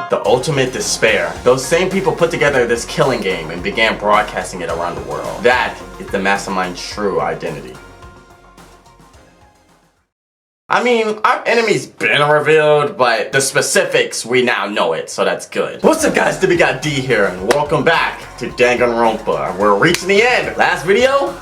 The ultimate despair. Those same people put together this killing game and began broadcasting it around the world. That is the mastermind's true identity. I mean, our enemy's been revealed, but the specifics, we now know it, so that's good. What's up guys, DemiGodDee here, and welcome back to Danganronpa. We're reaching the end. Last video?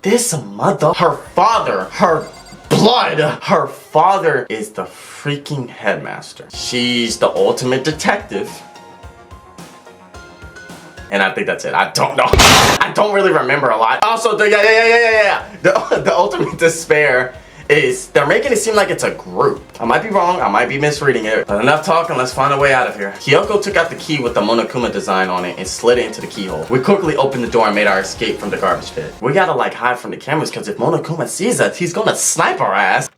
This mother, her father, her blood, her father is the freaking headmaster. She's the ultimate detective. And I think that's it. I don't know. I don't really remember a lot. Also, the ultimate despair is they're making it seem like it's a group. I might be wrong, I might be misreading it, but enough talking, let's find a way out of here. Kyoko took out the key with the Monokuma design on it and slid it into the keyhole. We quickly opened the door and made our escape from the garbage pit. We gotta like hide from the cameras because if Monokuma sees us, he's gonna snipe our ass.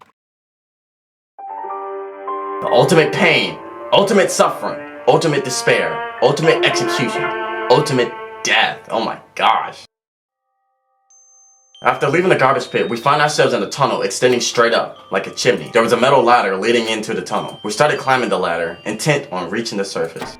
The ultimate pain, ultimate suffering, ultimate despair, ultimate execution, ultimate death. Oh my gosh. After leaving the garbage pit, we found ourselves in a tunnel extending straight up, like a chimney. There was a metal ladder leading into the tunnel. We started climbing the ladder, intent on reaching the surface.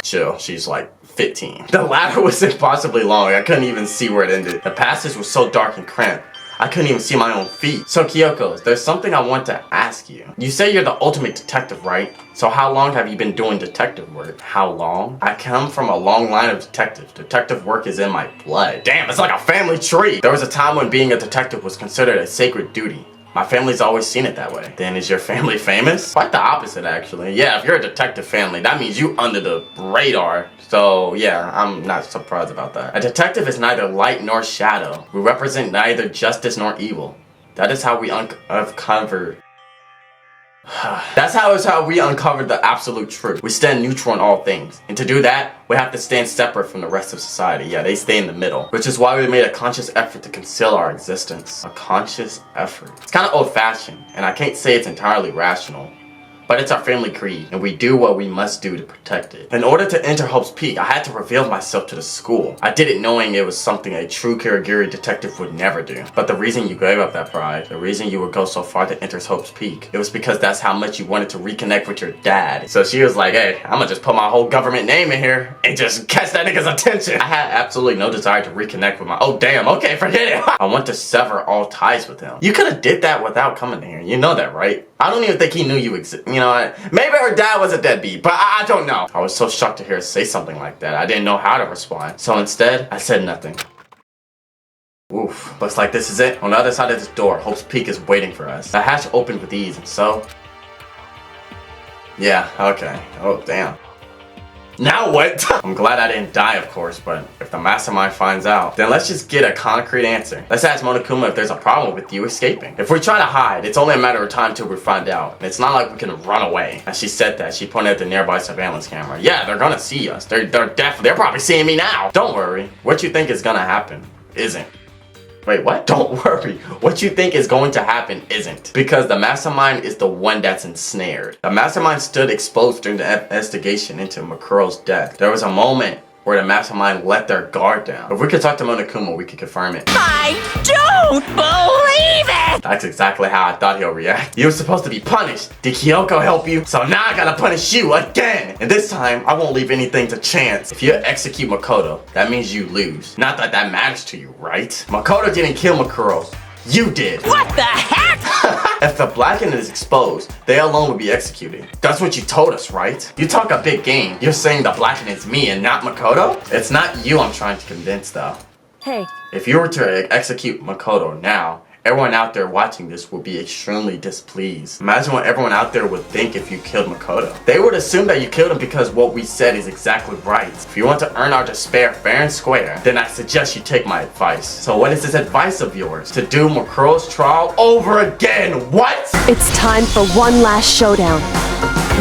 Chill, she's like 15. The ladder was impossibly long, I couldn't even see where it ended. The passage was so dark and cramped, I couldn't even see my own feet. So Kyoko, there's something I want to ask you. You say you're the ultimate detective, right? So how long have you been doing detective work? How long? I come from a long line of detectives. Detective work is in my blood. Damn, it's like a family tree. There was a time when being a detective was considered a sacred duty. My family's always seen it that way. Then is your family famous? Quite the opposite actually. Yeah, if you're a detective family, that means you under the radar. So yeah, I'm not surprised about that. A detective is neither light nor shadow. We represent neither justice nor evil. That is how we uncovered. That's how we uncovered the absolute truth. We stand neutral in all things. And to do that, we have to stand separate from the rest of society. Yeah, they stay in the middle. Which is why we made a conscious effort to conceal our existence. A conscious effort. It's kind of old-fashioned, and I can't say it's entirely rational. But it's our family creed, and we do what we must do to protect it. In order to enter Hope's Peak, I had to reveal myself to the school. I did it knowing it was something a true Kirigiri detective would never do. But the reason you gave up that pride, the reason you would go so far to enter Hope's Peak, it was because that's how much you wanted to reconnect with your dad. So she was like, hey, I'm gonna just put my whole government name in here and just catch that nigga's attention. I had absolutely no desire to reconnect with my, oh damn, okay, forget it. I want to sever all ties with him. You could have did that without coming here. You know that, right? I don't even think he knew you exist. You know what? Maybe her dad was a deadbeat, but I don't know. I was so shocked to hear her say something like that. I didn't know how to respond. So instead, I said nothing. Oof. Looks like this is it. On the other side of this door, Hope's Peak is waiting for us. The hatch opened with ease, and so... yeah, okay. Oh, damn. Now what? I'm glad I didn't die, of course, but if the mastermind finds out, then let's just get a concrete answer. Let's ask Monokuma if there's a problem with you escaping. If we try to hide, it's only a matter of time till we find out. And it's not like we can run away. As she said that, she pointed at the nearby surveillance camera. Yeah, they're gonna see us. They're probably seeing me now. Don't worry. What you think is gonna happen isn't. Wait, what? Don't worry. What you think is going to happen isn't. Because the mastermind is the one that's ensnared. The mastermind stood exposed during the investigation into Makuro's death. There was a moment where the mastermind let their guard down. If we could talk to Monokuma, we could confirm it. I don't believe it! That's exactly how I thought he'll react. You were supposed to be punished. Did Kyoko help you? So now I gotta punish you again. And this time, I won't leave anything to chance. If you execute Makoto, that means you lose. Not that that matters to you, right? Makoto didn't kill Makuro. You did. What the heck? If the blackened is exposed, they alone will be executed. That's what you told us, right? You talk a big game. You're saying the blackened is me and not Makoto? It's not you I'm trying to convince though. Hey. If you were to execute Makoto now, everyone out there watching this will be extremely displeased. Imagine what everyone out there would think if you killed Makoto. They would assume that you killed him because what we said is exactly right. If you want to earn our despair fair and square, then I suggest you take my advice. So what is this advice of yours? To do Makuro's trial over again? What? It's time for one last showdown.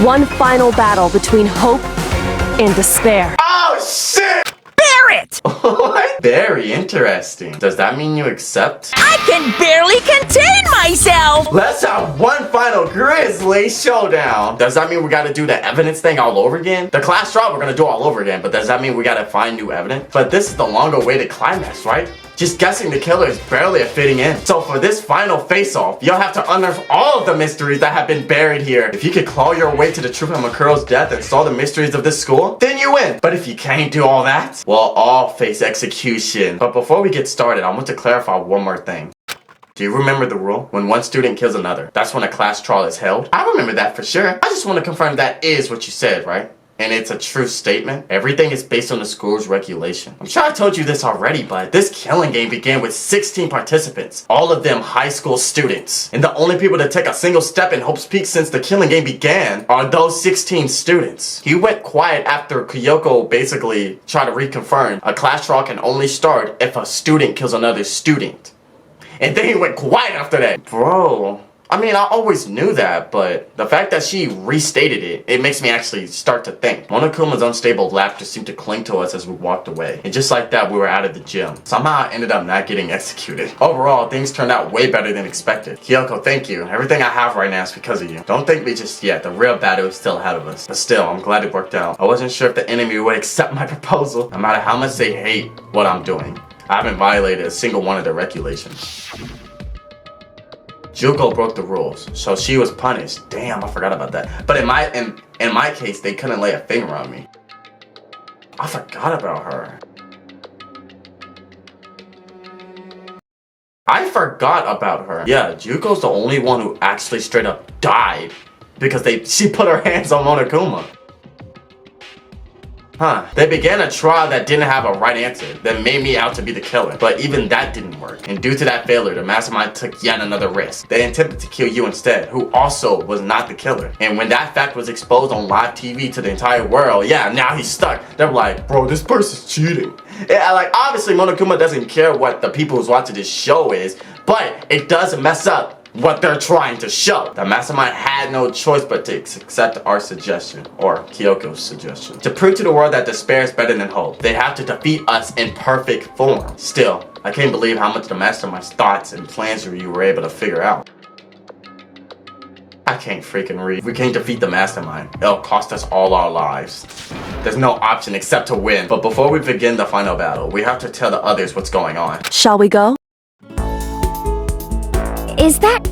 One final battle between hope and despair. Oh shit! It! What? Very interesting. Does that mean you accept? I can barely contain myself! Let's have one final grisly showdown. Does that mean we gotta do the evidence thing all over again? The class trial we're gonna do all over again, but does that mean we gotta find new evidence? But this is the long awaited climax, right? Just guessing the killer is barely a fitting in. So for this final face-off, you'll have to unearth all of the mysteries that have been buried here. If you could claw your way to the truth of Makuro's death and solve the mysteries of this school, then you win. But if you can't do all that, we'll all face execution. But before we get started, I want to clarify one more thing. Do you remember the rule? When one student kills another, that's when a class trial is held? I remember that for sure. I just want to confirm that is what you said, right? And it's a true statement. Everything is based on the school's regulation. I'm sure I told you this already, but this killing game began with 16 participants, all of them high school students. And the only people to take a single step in Hope's Peak since the killing game began are those 16 students. He went quiet after Kyoko basically tried to reconfirm a class trial can only start if a student kills another student. And then he went quiet after that. Bro. I mean, I always knew that, but the fact that she restated it, it makes me actually start to think. Monokuma's unstable laughter seemed to cling to us as we walked away. And just like that, we were out of the gym. Somehow I ended up not getting executed. Overall, things turned out way better than expected. Kyoko, thank you. Everything I have right now is because of you. Don't thank me just yet. The real battle is still ahead of us. But still, I'm glad it worked out. I wasn't sure if the enemy would accept my proposal, no matter how much they hate what I'm doing. I haven't violated a single one of their regulations. Juko broke the rules, so she was punished. Damn, I forgot about that. But in my case, they couldn't lay a finger on me. I forgot about her. I forgot about her. Yeah, Juko's the only one who actually straight up died because she put her hands on Monokuma. Huh. They began a trial that didn't have a right answer, that made me out to be the killer. But even that didn't work. And due to that failure, the mastermind took yet another risk. They attempted to kill you instead, who also was not the killer. And when that fact was exposed on live TV to the entire world, yeah, now he's stuck. They're like, bro, this person's cheating. Yeah, like, obviously Monokuma doesn't care what the people who's watching this show is, but it does mess up what they're trying to show. The mastermind had no choice but to accept our suggestion, or Kyoko's suggestion. To prove to the world that despair is better than hope, they have to defeat us in perfect form. Still, I can't believe how much the mastermind's thoughts and plans you were able to figure out. I can't freaking read. If we can't defeat the mastermind, it'll cost us all our lives. There's no option except to win. But before we begin the final battle, we have to tell the others what's going on. Shall we go? Is that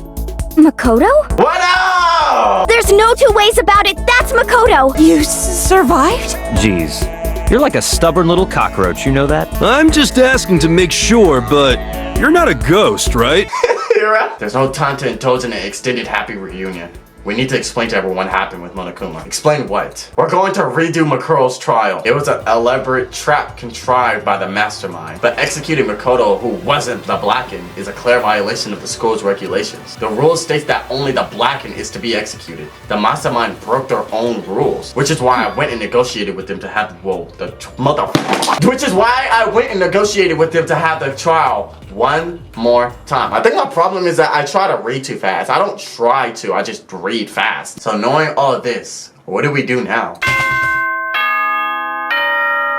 Makoto? What up? There's no two ways about it. That's Makoto. You survived? Jeez, you're like a stubborn little cockroach, you know that? I'm just asking to make sure, but you're not a ghost, right? You're right. There's no time to indulge in an extended happy reunion. We need to explain to everyone what happened with Monokuma. Explain what? We're going to redo Makuro's trial. It was an elaborate trap contrived by the mastermind. But executing Makoto, who wasn't the Blackened, is a clear violation of the school's regulations. The rule states that only the Blackened is to be executed. The mastermind broke their own rules, which is why I went and negotiated with them to have, which is why I went and negotiated with them to have the trial one more time. I think my problem is that I try to read too fast. I don't try to, I just read fast. So knowing all of this, what do we do now?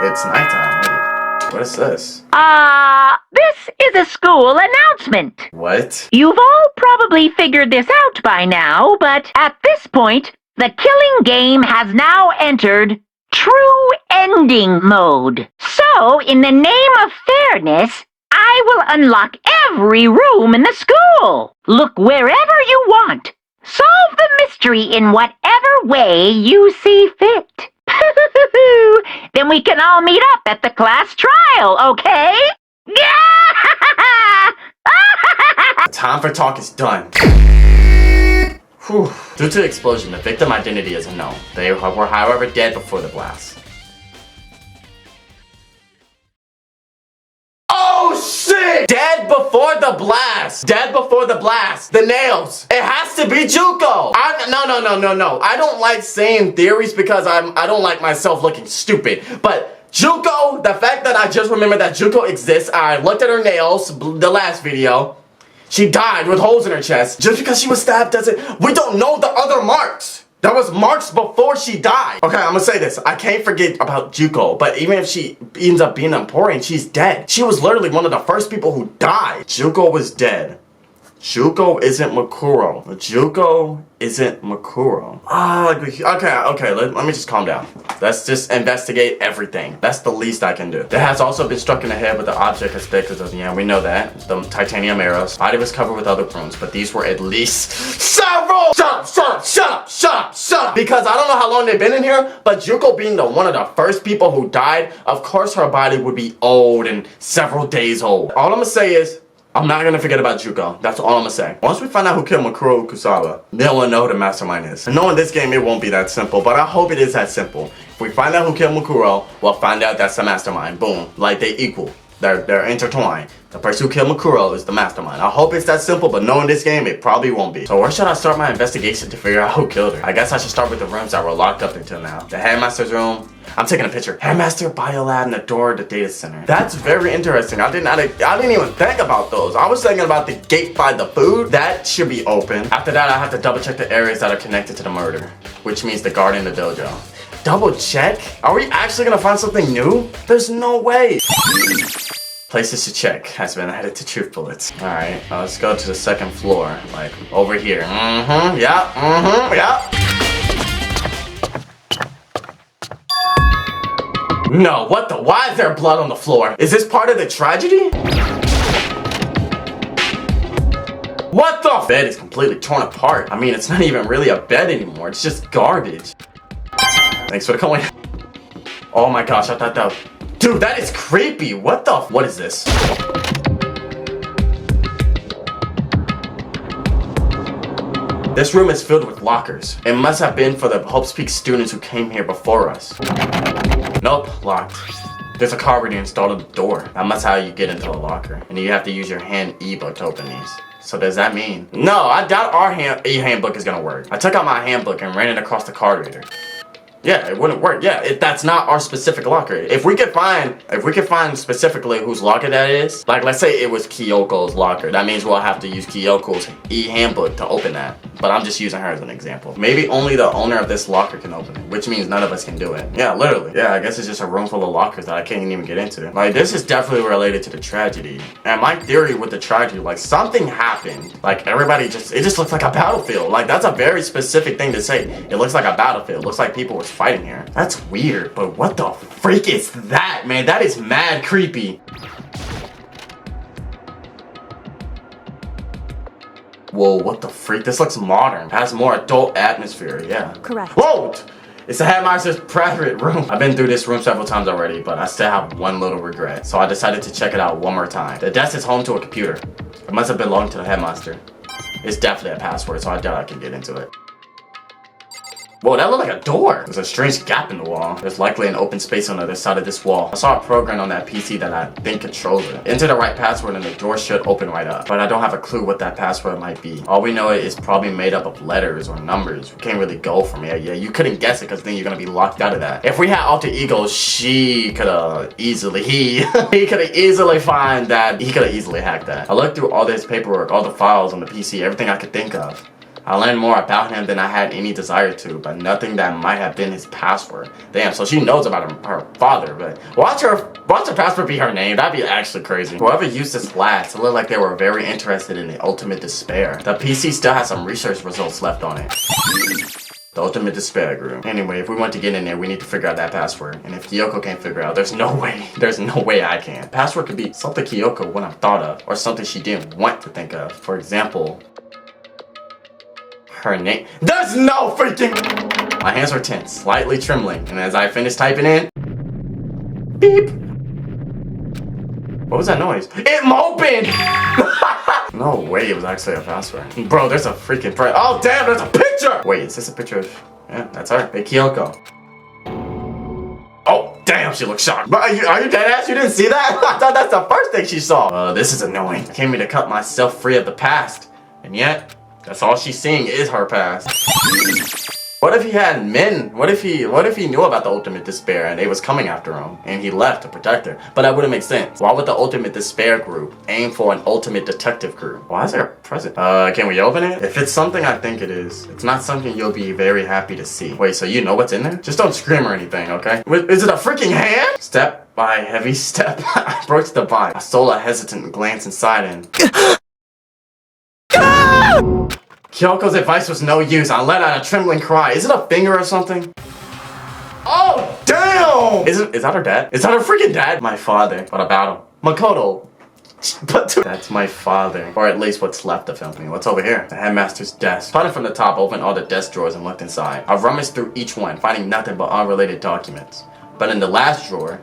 It's nighttime. Wait, what is this? This is a school announcement. What? You've all probably figured this out by now, but at this point, the killing game has now entered true ending mode. So, in the name of fairness, I will unlock every room in the school. Look wherever you want. Solve the mystery in whatever way you see fit. Then we can all meet up at the class trial, okay? The time for talk is done. Whew. Due to the explosion, the victim identity is unknown. They were, however, dead before the blast. Oh shit! Dead before the blast! Dead before the blast! The nails! It has to be Juko! No. I don't like saying theories because I don't like myself looking stupid. But Juko, the fact that I just remembered that Juko exists, I looked at her nails, the last video. She died with holes in her chest. Just because she was stabbed doesn't... We don't know the other marks! There was marks before she died. Okay, I'm gonna say this. I can't forget about Juko, but even if she ends up being important, she's dead. She was literally one of the first people who died. Juko was dead. Juko isn't Makuro. Juko isn't Makuro. Okay, let me just calm down. Let's just investigate everything. That's the least I can do. It has also been struck in the head with an object as thick as yeah, we know that. The titanium arrows. Body was covered with other wounds, but these were at least several. Shut up. Because I don't know how long they've been in here, but Juko being one of the first people who died, of course her body would be old and several days old. All I'm gonna say is, I'm not gonna forget about Juko. That's all I'm gonna say. Once we find out who killed Makuro Kusawa, then we'll know who the mastermind is. And knowing this game, it won't be that simple, but I hope it is that simple. If we find out who killed Makuro, we'll find out that's the mastermind. Boom. Like, they equal. They're intertwined. The person who killed Makuro is the mastermind. I hope it's that simple, but knowing this game, it probably won't be. So where should I start my investigation to figure out who killed her? I guess I should start with the rooms that were locked up until now. The headmaster's room. I'm taking a picture. Headmaster, biolab, and the door to the data center. That's very interesting. I didn't even think about those. I was thinking about the gate by the food. That should be open. After that, I have to double check the areas that are connected to the murder, which means the garden and the dojo. Double check? Are we actually gonna find something new? There's no way. Places to check has been added to truth bullets. Alright, let's go to the second floor. Like, over here. Yeah. No, what the? Why is there blood on the floor? Is this part of the tragedy? What the? Bed is completely torn apart. I mean, it's not even really a bed anymore. It's just garbage. Thanks for the coin. Oh my gosh, I thought that... Dude, that is creepy. What the? What is this? This room is filled with lockers. It must have been for the Hope's Peak students who came here before us. Nope, locked. There's a card reader installed on the door. That must how you get into the locker. And you have to use your hand e-book to open these. So does that mean? No, I doubt our e-handbook is gonna work. I took out my handbook and ran it across the card reader. Yeah, it wouldn't work. Yeah, that's not our specific locker. If we could find specifically whose locker that is, like let's say it was Kyoko's locker, that means we'll have to use Kyoko's e-handbook to open that. But I'm just using her as an example. Maybe only the owner of this locker can open it, which means none of us can do it. Yeah, literally. Yeah, I guess it's just a room full of lockers that I can't even get into. Like, this is definitely related to the tragedy. And my theory with the tragedy, like something happened. Like it just looks like a battlefield. Like that's a very specific thing to say. It looks like a battlefield. It looks like people were fighting here. That's weird, but what the freak is that, man? That is mad creepy. Whoa, what the freak? This looks modern. It has more adult atmosphere, yeah. Correct. Whoa! It's the headmaster's private room. I've been through this room several times already, but I still have one little regret. So I decided to check it out one more time. The desk is home to a computer. It must have belonged to the headmaster. It's definitely a password, so I doubt I can get into it. Whoa, that looked like a door. There's a strange gap in the wall. There's likely an open space on the other side of this wall. I saw a program on that PC that I think controls it. Enter the right password and the door should open right up. But I don't have a clue what that password might be. All we know is probably made up of letters or numbers. We can't really go from here. Yeah, you couldn't guess it because then you're gonna be locked out of that. If we had alter egos, he could have easily find that. He could have easily hacked that. I looked through all this paperwork, all the files on the PC, everything I could think of. I learned more about him than I had any desire to, but nothing that might have been his password. Damn, so she knows about her father, but watch her password be her name. That'd be actually crazy. Whoever used this last, it looked like they were very interested in the ultimate despair. The PC still has some research results left on it. The ultimate despair group. Anyway, if we want to get in there, we need to figure out that password. And if Kyoko can't figure it out, there's no way I can. Password could be something Kyoko wouldn't have thought of, or something she didn't want to think of. For example, her name. There's no freaking... My hands were tense, slightly trembling, and as I finished typing in... Beep! What was that noise? It opened! No way it was actually a password. Bro, there's a freaking... Oh damn, there's a picture! Wait, is this a picture of... Yeah, that's her. Hey, Kyoko. Oh, damn, she looks shocked. But are you dead ass? You didn't see that? I thought that's the first thing she saw. This is annoying. I came here to cut myself free of the past. And yet... that's all she's seeing is her past. What if he had men? What if he knew about the ultimate despair and they was coming after him and he left to protect her? But that wouldn't make sense. Why would the ultimate despair group aim for an ultimate detective group? Why is there a present? Can we open it? If it's something I think it is, it's not something you'll be very happy to see. Wait, so you know what's in there? Just don't scream or anything, okay? Is it a freaking hand? Step by heavy step, I approached the box. I stole a hesitant glance inside and... Kyoko's advice was no use. I let out a trembling cry. Is it a finger or something? Oh, damn! Is that her dad? Is that her freaking dad? My father. What about him? Makoto. But that's my father. Or at least what's left of him. What's over here? The headmaster's desk. Starting from the top, opened all the desk drawers and looked inside. I rummaged through each one, finding nothing but unrelated documents. But in the last drawer...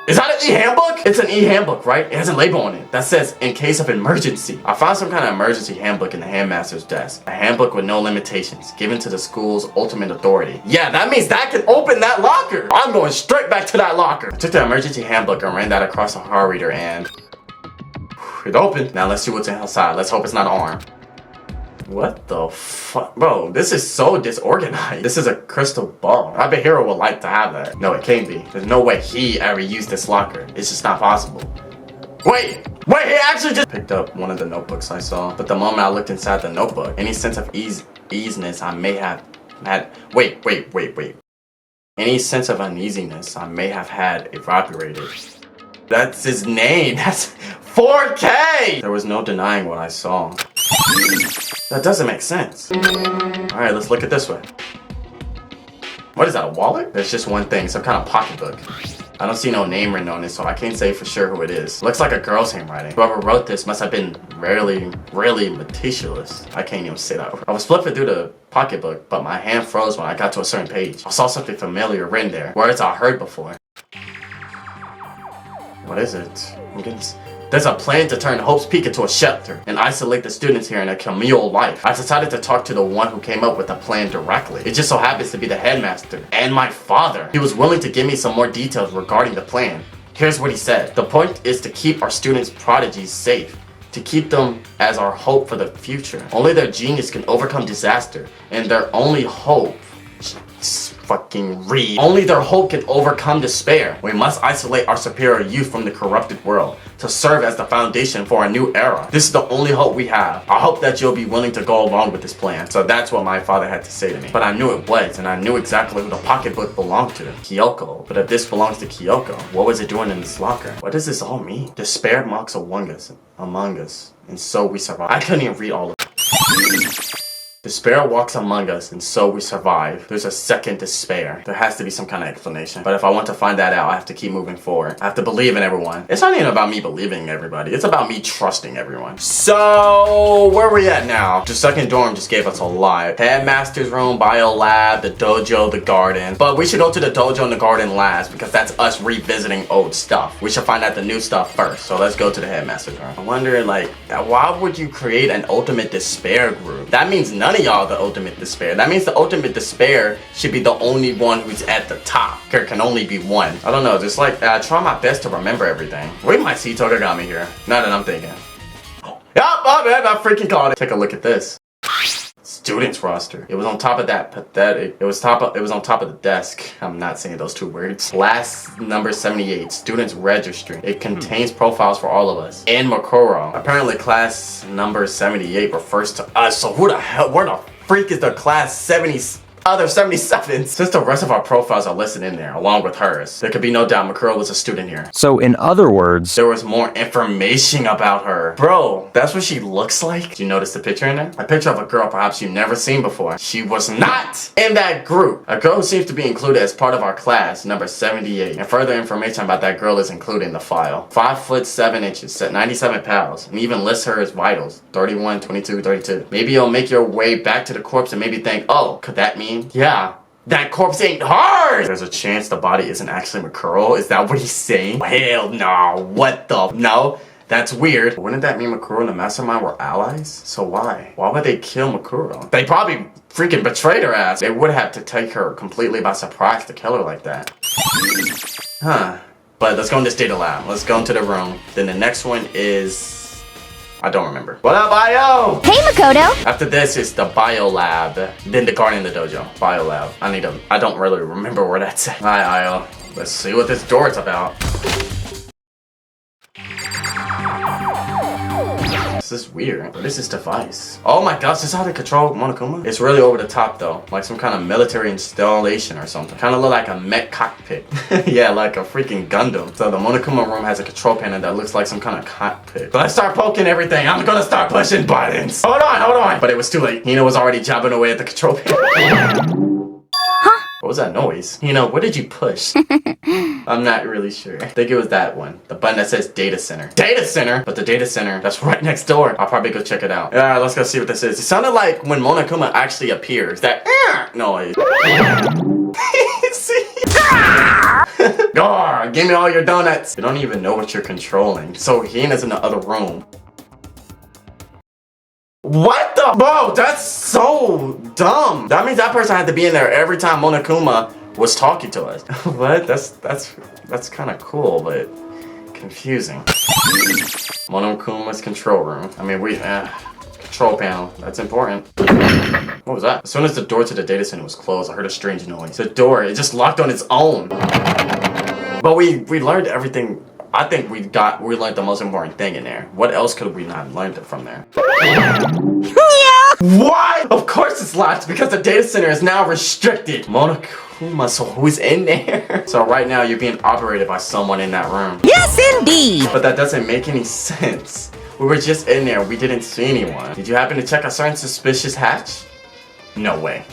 Is that an e-handbook? It's an e-handbook, right? It has a label on it that says, in case of emergency. I found some kind of emergency handbook in the handmaster's desk. A handbook with no limitations, given to the school's ultimate authority. Yeah, that means that can open that locker. I'm going straight back to that locker. I took the emergency handbook and ran that across the hard reader and... It opened. Now let's see what's inside. Let's hope it's not an arm. What the fuck? Bro, this is so disorganized. This is a crystal ball. I bet Hero would like to have that. No, it can't be. There's no way he ever used this locker. It's just not possible. Wait, he actually just picked up one of the notebooks I saw. But the moment I looked inside the notebook, any sense of easiness I may have had... Wait. Any sense of uneasiness I may have had evaporated. That's his name. That's 4K! There was no denying what I saw. That doesn't make sense. Alright, let's look at this way. What is that, a wallet? There's just one thing, some kind of pocketbook. I don't see no name written on it, so I can't say for sure who it is. Looks like a girl's handwriting. Whoever wrote this must have been really meticulous. I can't even say that word. I was flipping through the pocketbook, but my hand froze when I got to a certain page. I saw something familiar written there, words I heard before. What is it? There's a plan to turn Hope's Peak into a shelter and isolate the students here in a communal life. I decided to talk to the one who came up with the plan directly. It just so happens to be the headmaster and my father. He was willing to give me some more details regarding the plan. Here's what he said. The point is to keep our students' prodigies safe, to keep them as our hope for the future. Only their genius can overcome disaster, and their only hope... Fucking read. Only their hope can overcome despair. We must isolate our superior youth from the corrupted world to serve as the foundation for a new era. This is the only hope we have. I hope that you'll be willing to go along with this plan. So that's what my father had to say to me. But I knew it was, and I knew exactly who the pocketbook belonged to. Kyoko. But if this belongs to Kyoko, what was it doing in this locker? What does this all mean? Despair mocks among us, and so we survive. I couldn't even read all of it. Despair walks among us, and so we survive. There's a second despair. There has to be some kind of explanation. But if I want to find that out, I have to keep moving forward. I have to believe in everyone. It's not even about me believing in everybody. It's about me trusting everyone. So, where are we at now? The second dorm just gave us a lot. Headmaster's room, bio lab, the dojo, the garden. But we should go to the dojo and the garden last because that's us revisiting old stuff. We should find out the new stuff first. So let's go to the headmaster's room. I wonder, like, why would you create an ultimate despair group? That means none of y'all the ultimate despair. That means the ultimate despair should be the only one who's at the top. There can only be one. I don't know, just like I try my best to remember everything. We might see Togagami here. Now that I'm thinking. Yup, I freaking called it. Take a look at this. Students roster. It was on top of that pathetic. It was on top of the desk. I'm not saying those two words. Class number 78, students registry. It contains profiles for all of us. And Makoro. Apparently class number 78 refers to us. So who the hell, where the freak is the class 70? Other 77s. Since the rest of our profiles are listed in there, along with hers, there could be no doubt Makuro was a student here. So in other words, there was more information about her. Bro, that's what she looks like? Did you notice the picture in there? A picture of a girl perhaps you've never seen before. She was not in that group. A girl who seems to be included as part of our class, number 78. And further information about that girl is included in the file. 5 foot 7 inches, 97 pounds, and even lists her as vitals, 31, 22, 32. Maybe you'll make your way back to the corpse and maybe think, oh, could that mean? Yeah, that corpse ain't hard! There's a chance the body isn't actually Makuro? Is that what he's saying? Hell no, what the? No, that's weird. Wouldn't that mean Makuro and the mastermind were allies? So why? Why would they kill Makuro? They probably freaking betrayed her ass. They would have to take her completely by surprise to kill her like that. Huh. But let's go in this data lab. Let's go into the room. Then the next one is... I don't remember. What up, Bio? Hey, Makoto! After this is the bio lab, then the garden and the dojo. Bio lab. I don't really remember where that's at. Alright, Io. Let's see what this door is about. This is weird. What is this device? Oh my gosh, this is how they control Monokuma? It's really over the top though. Like some kind of military installation or something. Kind of look like a mech cockpit. Yeah, like a freaking Gundam. So the Monokuma room has a control panel that looks like some kind of cockpit. But I start poking everything. I'm gonna start pushing buttons. Hold on. But it was too late. Hina was already jabbing away at the control panel. What was that noise? What did you push? I'm not really sure. I think it was that one. The button that says data center. Data center? But the data center, that's right next door. I'll probably go check it out. Alright, let's go see what this is. It sounded like when Monokuma actually appears. That noise. See? Give me all your donuts. You don't even know what you're controlling. So Hina's in the other room. What the? Bro, that's so dumb. That means that person had to be in there every time Monokuma was talking to us. What? That's kind of cool, but confusing. Monokuma's control room. I mean, control panel. That's important. What was that? As soon as the door to the data center was closed, I heard a strange noise. The door, it just locked on its own. But we learned everything. I think we learned the most important thing in there. What else could we not learned from there? What? Of course it's locked because the data center is now restricted. Monokuma, so who's in there? So right now you're being operated by someone in that room. Yes, indeed. But that doesn't make any sense. We were just in there. We didn't see anyone. Did you happen to check a certain suspicious hatch? No way.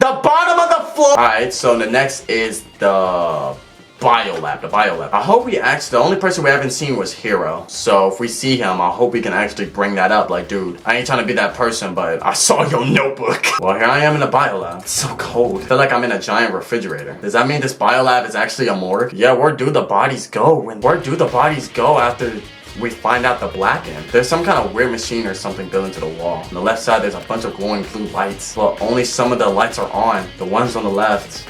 The bottom of the floor. Alright, so the next is the biolab. I hope the only person we haven't seen was Hiro. So if we see him, I hope we can actually bring that up. Like, dude, I ain't trying to be that person, but I saw your notebook. Well, here I am in the biolab. It's so cold. I feel like I'm in a giant refrigerator. Does that mean this biolab is actually a morgue? Yeah, where do the bodies go? And where do the bodies go after we find out the black end? There's some kind of weird machine or something built into the wall. On the left side, there's a bunch of glowing blue lights. Well, only some of the lights are on. The ones on the left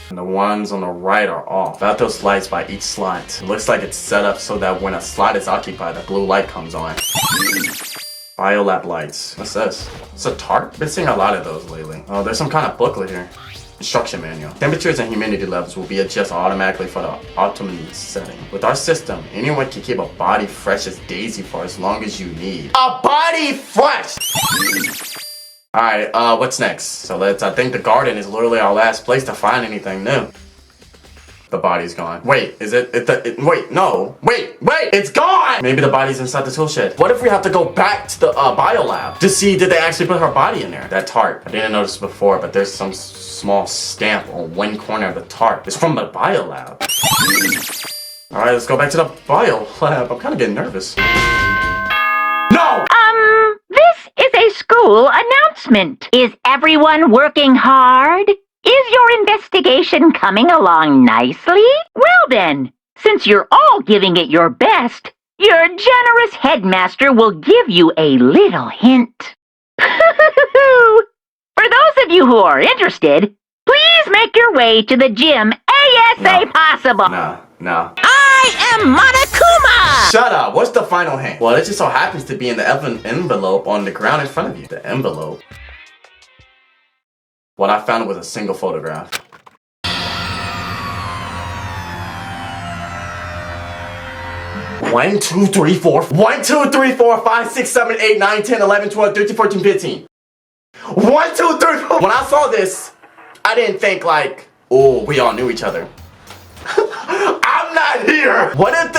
and the ones on the right are off. About those lights by each slot. It looks like it's set up so that when a slot is occupied, a blue light comes on. Biolab lights. What's this? It's a tarp? Been seeing a lot of those lately. Oh, there's some kind of booklet here. Instruction manual. Temperatures and humidity levels will be adjusted automatically for the optimum setting. With our system, anyone can keep a body fresh as Daisy for as long as you need. A body fresh! Alright, what's next? So I think the garden is literally our last place to find anything new. The body's gone. Wait, is it? Wait, no. Wait, it's gone! Maybe the body's inside the tool shed. What if we have to go back to the biolab to see did they actually put her body in there? That tarp. I didn't notice before, but there's some small stamp on one corner of the tarp. It's from the biolab. Alright, let's go back to the biolab. I'm kind of getting nervous. No! This is a school announcement. Is everyone working hard? Is your investigation coming along nicely? Well then, since you're all giving it your best, your generous headmaster will give you a little hint. For those of you who are interested, please make your way to the gym ASAP possible. No. I am Monokuma! Shut up. What's the final hint? Well, it just so happens to be in the envelope on the ground in front of you. The envelope. What I found was a single photograph. 1, 2, 3, 4. 1, 2, 3, 4, 5, 6, 7, 8, 9, 10, 11, 12, 13, 14, 15. 1, 2, 3, 4. When I saw this, I didn't think like, oh, we all knew each other. I'm not here. What if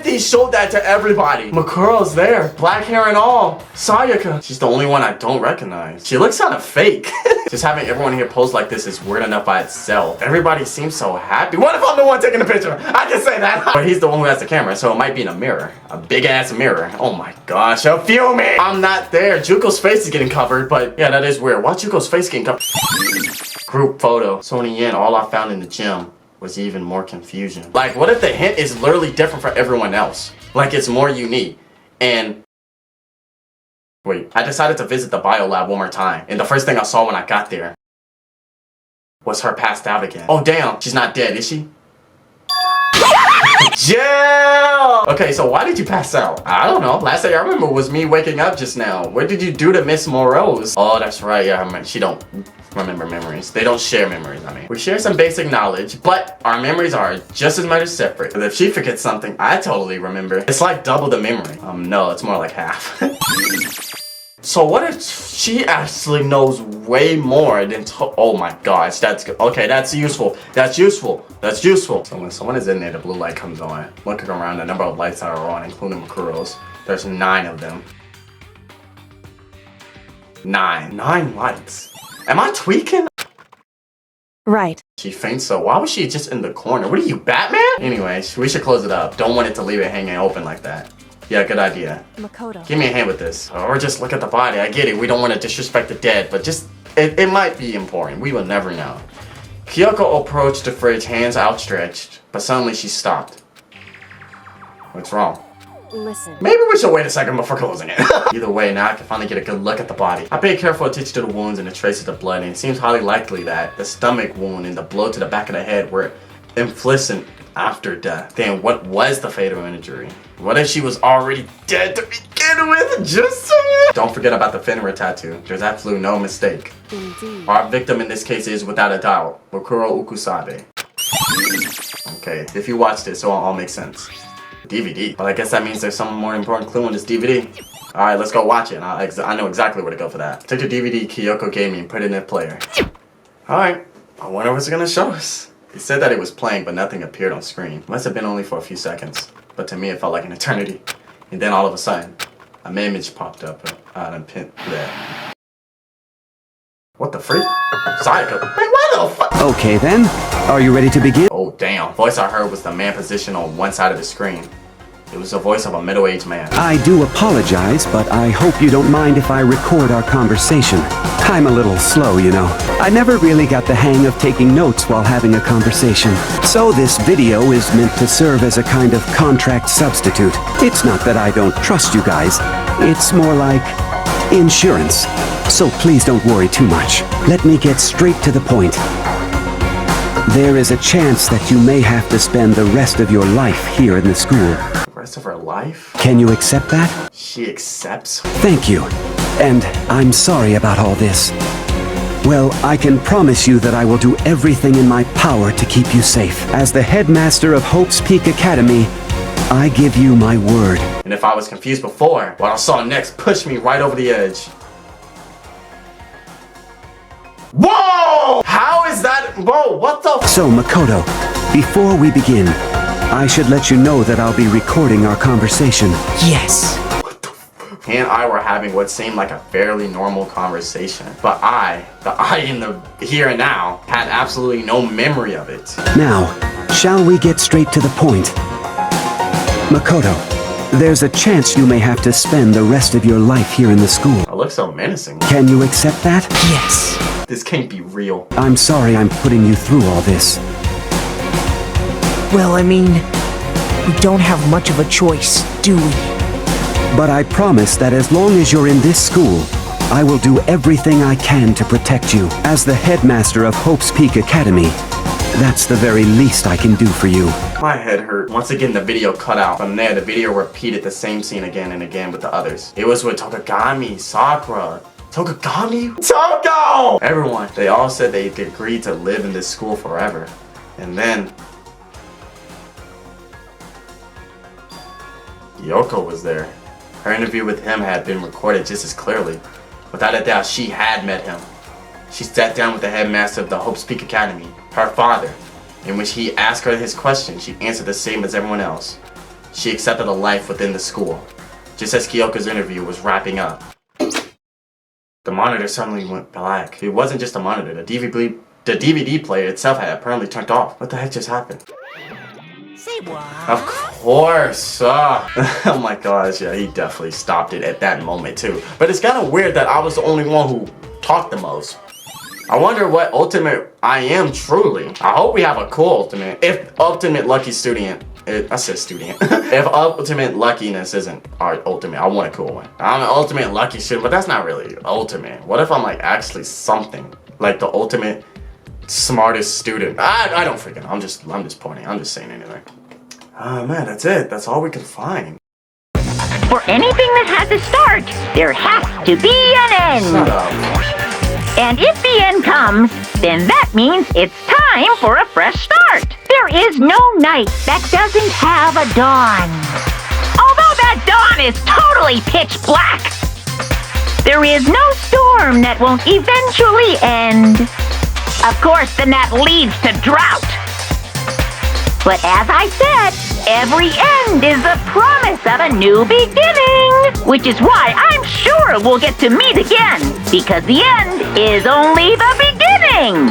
they showed that to everybody? Makuro's there, black hair and all. Sayaka. She's the only one I don't recognize. She looks kind of fake. Just having everyone here pose like this is weird enough by itself. Everybody seems so happy. What if I'm the one taking the picture? I can say that. But he's the one who has the camera, so it might be in a mirror. A big ass mirror. Oh my gosh, a few me. I'm not there. Juko's face is getting covered, but yeah, that is weird. Why Juko's face getting covered? Group photo. So in the end, all I found in the gym was even more confusion. Like, what if the hint is literally different for everyone else? Like, it's more unique. And wait, I decided to visit the biolab one more time. And the first thing I saw when I got there was her passed out again. Oh damn, she's not dead, is she? Jail! Okay, so why did you pass out? I don't know. Last thing I remember was me waking up just now. What did you do to Miss Morose? Oh, that's right. Yeah, I mean, she don't remember memories. They don't share memories, I mean. We share some basic knowledge, but our memories are just as much as separate. If she forgets something, I totally remember. It's like double the memory. No, it's more like half. So what if she actually knows way more than oh my gosh, that's good. Okay, that's useful. That's useful. That's useful. So when someone is in there, the blue light comes on. Looking around, the number of lights that are on, including Makuro's, there's 9 of them. 9 lights. Am I tweaking? Right. She faints, so why was she just in the corner? What are you, Batman? Anyways, we should close it up. Don't want it to leave it hanging open like that. Yeah, good idea. Makoto. Give me a hand with this. Or just look at the body. I get it. We don't want to disrespect the dead, but just, it might be important. We will never know. Kyoko approached the fridge, hands outstretched, but suddenly she stopped. What's wrong? Listen. Maybe we should wait a second before closing it. Either way, now I can finally get a good look at the body. I paid careful attention to the wounds and the traces of blood, and it seems highly likely that the stomach wound and the blow to the back of the head were inflicted after death. Then what was the fatal injury? What if she was already dead to begin with? Just saying. Don't forget about the Fenrir tattoo. There's absolutely no mistake. Indeed. Our victim in this case is, without a doubt, Makuro Ukusabe. Okay, if you watch this, it'll all make sense. DVD. But I guess that means there's some more important clue in this DVD. Alright, let's go watch it. I know exactly where to go for that. Take the DVD Kyoko gave me and put it in the player. Alright, I wonder what's it gonna show us. It said that it was playing, but nothing appeared on screen. Must have been only for a few seconds. But to me, it felt like an eternity. And then all of a sudden, an image popped up and pinned there. What the freak? Sayaka. Wait, what the fuck? Okay then, are you ready to begin? Oh damn. Voice I heard was the man positioned on one side of the screen. It was the voice of a middle-aged man. I do apologize, but I hope you don't mind if I record our conversation. I'm a little slow, you know. I never really got the hang of taking notes while having a conversation. So this video is meant to serve as a kind of contract substitute. It's not that I don't trust you guys. It's more like insurance. So please don't worry too much. Let me get straight to the point. There is a chance that you may have to spend the rest of your life here in the school. Rest of her life? Can you accept that? She accepts? Thank you. And I'm sorry about all this. Well, I can promise you that I will do everything in my power to keep you safe. As the headmaster of Hope's Peak Academy, I give you my word. And if I was confused before, what I saw next pushed me right over the edge. Whoa! How is that? Whoa, what the? So, Makoto, before we begin, I should let you know that I'll be recording our conversation. Yes. He and I were having what seemed like a fairly normal conversation, but the I in the here and now, had absolutely no memory of it. Now, shall we get straight to the point? Makoto, there's a chance you may have to spend the rest of your life here in the school. I look so menacing. Can you accept that? Yes. This can't be real. I'm sorry I'm putting you through all this. Well, I mean, we don't have much of a choice, do we? But I promise that as long as you're in this school, I will do everything I can to protect you. As the headmaster of Hope's Peak Academy, that's the very least I can do for you. My head hurt. Once again, the video cut out. From there, the video repeated the same scene again and again with the others. It was with Tokagami, Sakura, Tokagami? Toko! Everyone, they all said they agreed to live in this school forever. And then Yoko was there. Her interview with him had been recorded just as clearly. Without a doubt, she had met him. She sat down with the headmaster of the Hope's Peak Academy, her father, in which he asked her his question. She answered the same as everyone else. She accepted a life within the school. Just as Kyoko's interview was wrapping up, the monitor suddenly went black. It wasn't just a monitor. The DVD player itself had apparently turned off. What the heck just happened? Say what? Of course. Oh my gosh, yeah, he definitely stopped it at that moment too. But it's kind of weird that I was the only one who talked the most. I wonder what ultimate I am truly. I hope we have a cool ultimate. If ultimate lucky student, I said student. If ultimate luckiness isn't our ultimate, I want a cool one. I'm an ultimate lucky student, but that's not really ultimate. What if I'm like actually something? Like the ultimate smartest student. I don't freaking know. I'm just pointing. I'm just saying anything. Man, that's it. That's all we could find. For anything that has a start, there has to be an end. Shut up. And if the end comes, then that means it's time for a fresh start. There is no night that doesn't have a dawn. Although that dawn is totally pitch black. There is no storm that won't eventually end. Of course, then that leads to drought. But as I said, every end is the promise of a new beginning. Which is why I'm sure we'll get to meet again. Because the end is only the beginning.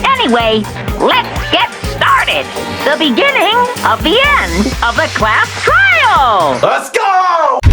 Anyway, let's get started. The beginning of the end of the class trial. Let's go!